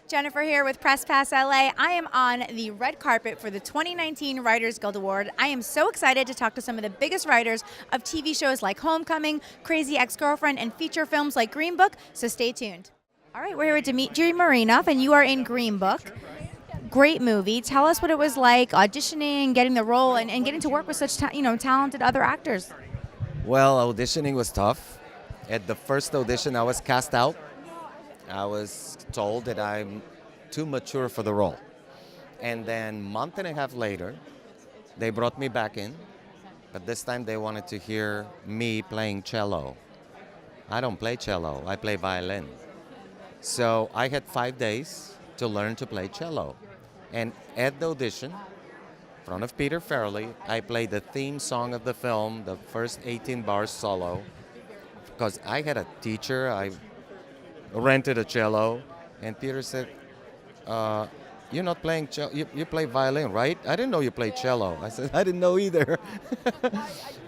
Jennifer here with PressPassLA. I am on the red carpet for the 2019 Writers Guild Award. I am so excited to talk to some of the biggest writers of TV shows like Homecoming, Crazy Ex-Girlfriend, and feature films like Greenbook, so stay tuned. All right, we're here with Dimiter Marinov, and you are in Greenbook. Great movie. Tell us what it was like auditioning, getting the role, and getting to work with such talented other actors. Well, auditioning was tough. At the first audition, I was cast out. I was told that I'm too mature for the role. And then a month and a half later, they brought me back in. But this time they wanted to hear me playing cello. I don't play cello, I play violin. So I had 5 days to learn to play cello. And at the audition, in front of Peter Farrelly, I played the theme song of the film, the first 18 bars solo. Because I had a teacher, I rented a cello, and Peter said, you're not playing cello, you play violin, right? I didn't know you played cello. I said, I didn't know either.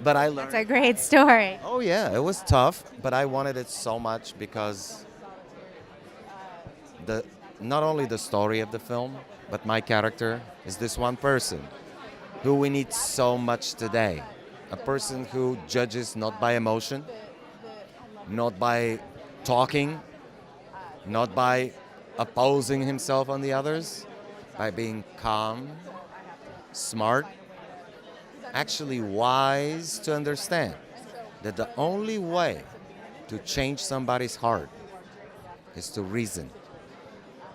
But I learned. That's a great story. Oh yeah, it was tough, but I wanted it so much because not only the story of the film, but my character is this one person who we need so much today. A person who judges not by emotion, not by talking, not by opposing himself on the others, by being calm, smart, actually wise to understand that the only way to change somebody's heart is to reason,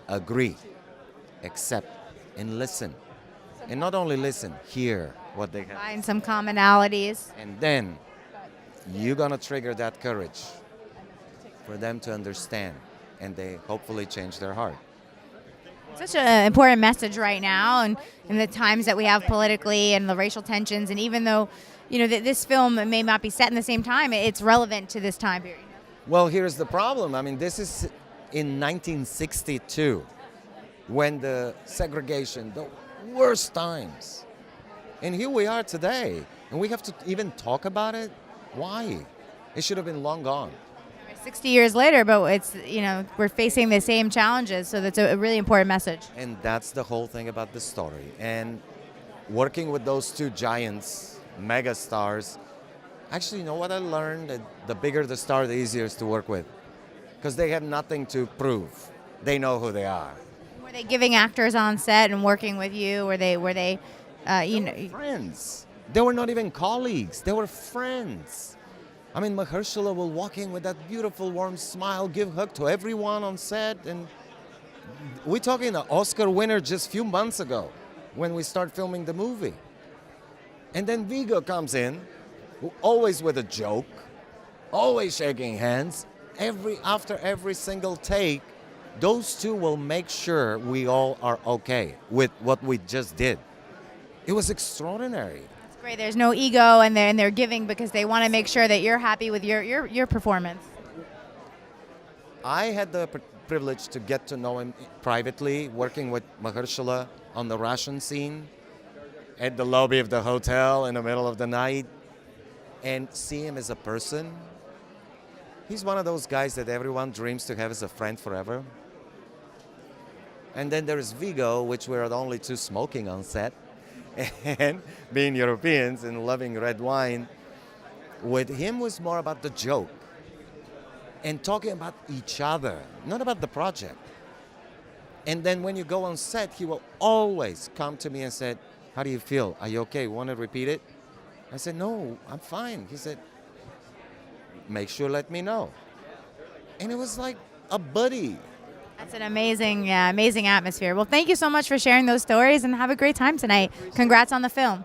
agree, accept, and listen. And not only listen, hear what they have. Find some commonalities. And then you're gonna trigger that courage for them to understand, and they hopefully change their heart. Such an important message right now, and in the times that we have politically and the racial tensions, and even though this film may not be set in the same time, it's relevant to this time period. Well, here's the problem. I mean, this is in 1962, when the segregation, the worst times. And here we are today, and we have to even talk about it? Why? It should have been long gone. 60 years later, but it's, we're facing the same challenges, so that's a really important message. And that's the whole thing about the story. And working with those two giants, mega stars, actually, you know what I learned? That the bigger the star, the easier it is to work with. Because they have nothing to prove. They know who they are. Were they giving actors on set and working with you? Were they friends. They were not even colleagues. They were friends. I mean, Mahershala will walk in with that beautiful, warm smile, give a hug to everyone on set. And we're talking an Oscar winner just a few months ago when we start filming the movie. And then Viggo comes in, always with a joke, always shaking hands. After every single take, those two will make sure we all are okay with what we just did. It was extraordinary. Great. There's no ego, and they're giving because they want to make sure that you're happy with your performance. I had the privilege to get to know him privately, working with Mahershala on the Russian scene at the lobby of the hotel in the middle of the night, and see him as a person. He's one of those guys that everyone dreams to have as a friend forever. And then there's Viggo, which we're the only two smoking on set. And being Europeans and loving red wine, with him was more about the joke and talking about each other, not about the project. And then when you go on set, he will always come to me and said, how do you feel? Are you okay? Want to repeat it? I said, no, I'm fine. He said, make sure let me know. And it was like a buddy. That's an amazing atmosphere. Well, thank you so much for sharing those stories, and have a great time tonight. Congrats on the film.